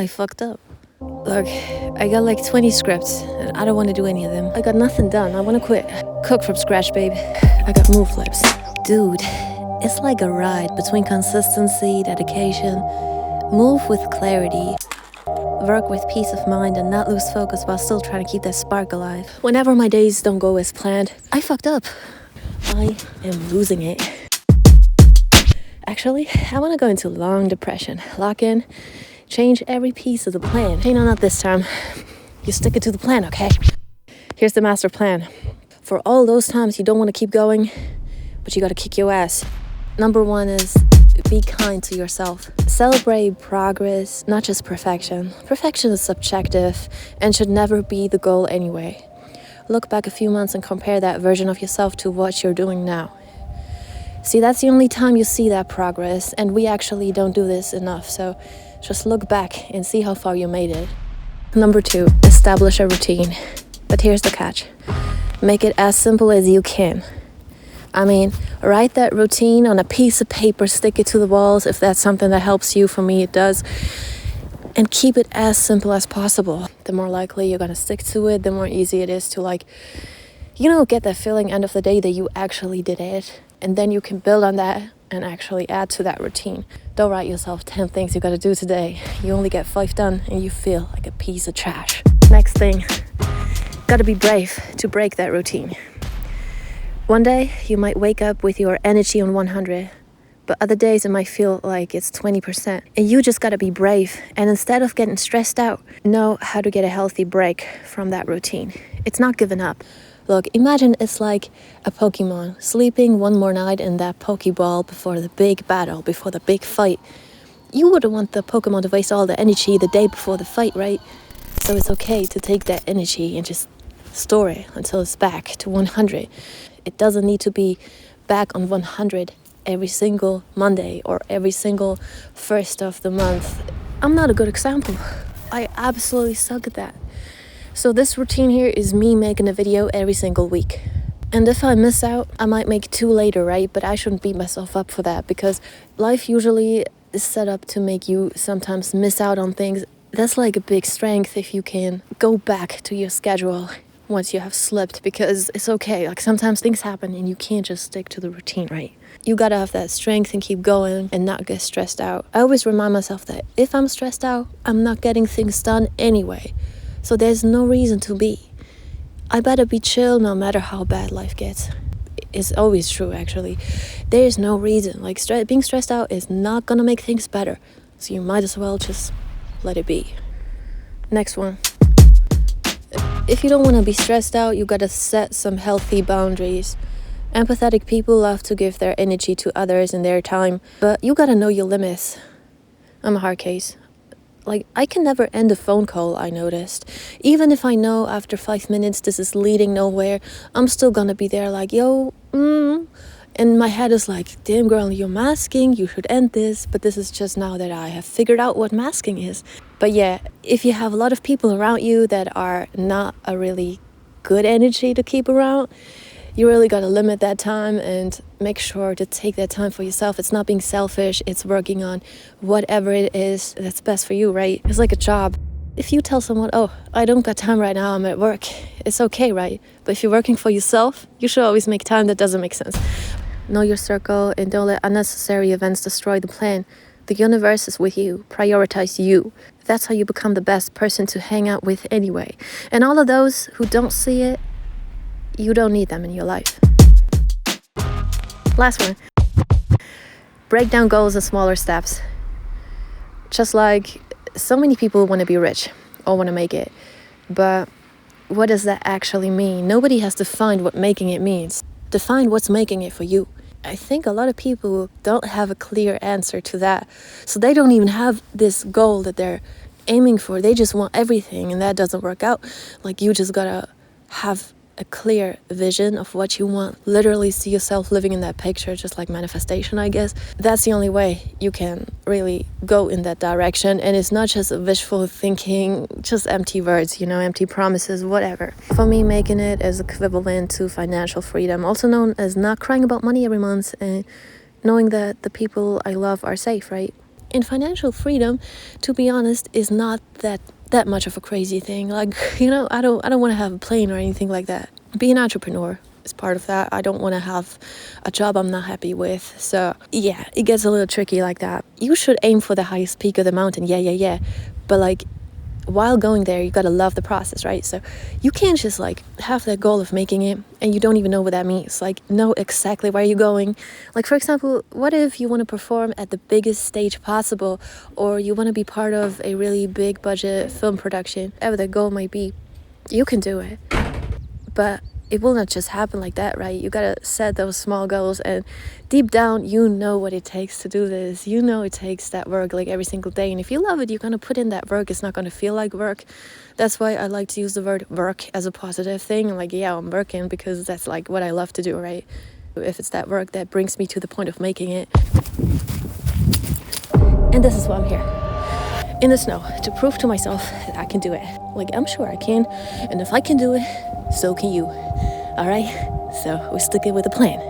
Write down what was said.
I fucked up. Look, I got like 20 scripts, and I don't want to do any of them. I got nothing done. I want to quit. Cook from scratch, babe. I got move flips. Dude, it's like a ride between consistency, dedication, move with clarity, work with peace of mind, and not lose focus while still trying to keep that spark alive. Whenever my days don't go as planned, I fucked up. I am losing it. Actually, I want to go into long depression. Lock in, change every piece of the plan. Hey, no, not this time. You stick it to the plan, okay? Here's the master plan. For all those times you don't want to keep going, but you gotta kick your ass. Number 1 is be kind to yourself. Celebrate progress, not just perfection. Perfection is subjective and should never be the goal anyway. Look back a few months and compare that version of yourself to what you're doing now. See, that's the only time you see that progress, and we actually don't do this enough, so just look back and see how far you made it. Number 2, establish a routine. But here's the catch. Make it as simple as you can. I mean, write that routine on a piece of paper, stick it to the walls if that's something that helps you. For me, it does. And keep it as simple as possible. The more likely you're gonna stick to it, the more easy it is to get that feeling end of the day that you actually did it. And then you can build on that and actually add to that routine. Don't write yourself 10 things you gotta do today. You only get 5 done and you feel like a piece of trash. Next thing, gotta be brave to break that routine. One day, you might wake up with your energy on 100, but other days it might feel like it's 20%. And you just gotta be brave. And instead of getting stressed out, know how to get a healthy break from that routine. It's not giving up. Look, imagine it's like a Pokemon sleeping one more night in that Pokeball before the big battle, before the big fight. You wouldn't want the Pokemon to waste all the energy the day before the fight, right? So it's okay to take that energy and just store it until it's back to 100. It doesn't need to be back on 100 every single Monday or every single first of the month. I'm not a good example. I absolutely suck at that. So this routine here is me making a video every single week. And if I miss out, I might make 2 later, right? But I shouldn't beat myself up for that because life usually is set up to make you sometimes miss out on things. That's like a big strength if you can go back to your schedule once you have slipped, because it's okay. Like sometimes things happen and you can't just stick to the routine, right? You gotta have that strength and keep going and not get stressed out. I always remind myself that if I'm stressed out, I'm not getting things done anyway. So there's no reason to be. I better be chill no matter how bad life gets. It's always true, actually. There's no reason. Like being stressed out is not gonna make things better. So you might as well just let it be. Next one. If you don't want to be stressed out, you gotta set some healthy boundaries. Empathetic people love to give their energy to others and their time, but you gotta know your limits. I'm a hard case. Like, I can never end a phone call, I noticed. Even if I know after 5 minutes this is leading nowhere, I'm still gonna be there like, yo, And my head is like, damn girl, you're masking, you should end this. But this is just now that I have figured out what masking is. But yeah, if you have a lot of people around you that are not a really good energy to keep around, you really got to limit that time and make sure to take that time for yourself. It's not being selfish, it's working on whatever it is that's best for you, right? It's like a job. If you tell someone, oh, I don't got time right now, I'm at work, it's okay, right? But if you're working for yourself, you should always make time that doesn't make sense. Know your circle and don't let unnecessary events destroy the plan. The universe is with you. Prioritize you. That's how you become the best person to hang out with anyway. And all of those who don't see it, you don't need them in your life. Last one. Break down goals in smaller steps. Just like so many people want to be rich or want to make it. But what does that actually mean? Nobody has defined what making it means. Define what's making it for you. I think a lot of people don't have a clear answer to that. So they don't even have this goal that they're aiming for. They just want everything, and that doesn't work out. Like, you just gotta have a clear vision of what you want. Literally see yourself living in that picture, just like manifestation, I guess. That's the only way you can really go in that direction. And it's not just wishful thinking, just empty words, empty promises, whatever. For me, making it is equivalent to financial freedom, also known as not crying about money every month and knowing that the people I love are safe, right? And financial freedom, to be honest, is not that much of a crazy thing. Like, you know, I don't want to have a plane or anything like that. Be an entrepreneur is part of that. I don't want to have a job I'm not happy with. So yeah, it gets a little tricky like that. You should aim for the highest peak of the mountain. Yeah. But like, while going there, you gotta love the process, right? So you can't just like have that goal of making it and you don't even know what that means. Like, know exactly where you're going. Like, for example, what if you want to perform at the biggest stage possible, or you want to be part of a really big budget film production? Whatever that goal might be, you can do it. But it will not just happen like that, right? You gotta set those small goals, and deep down, you know what it takes to do this. You know it takes that work like every single day. And if you love it, you're gonna put in that work. It's not gonna feel like work. That's why I like to use the word work as a positive thing. Like, yeah, I'm working because that's like what I love to do, right? If it's that work that brings me to the point of making it. And this is why I'm here. In the snow, to prove to myself that I can do it. Like, I'm sure I can. And if I can do it, so can you. All right? So we're sticking with the plan.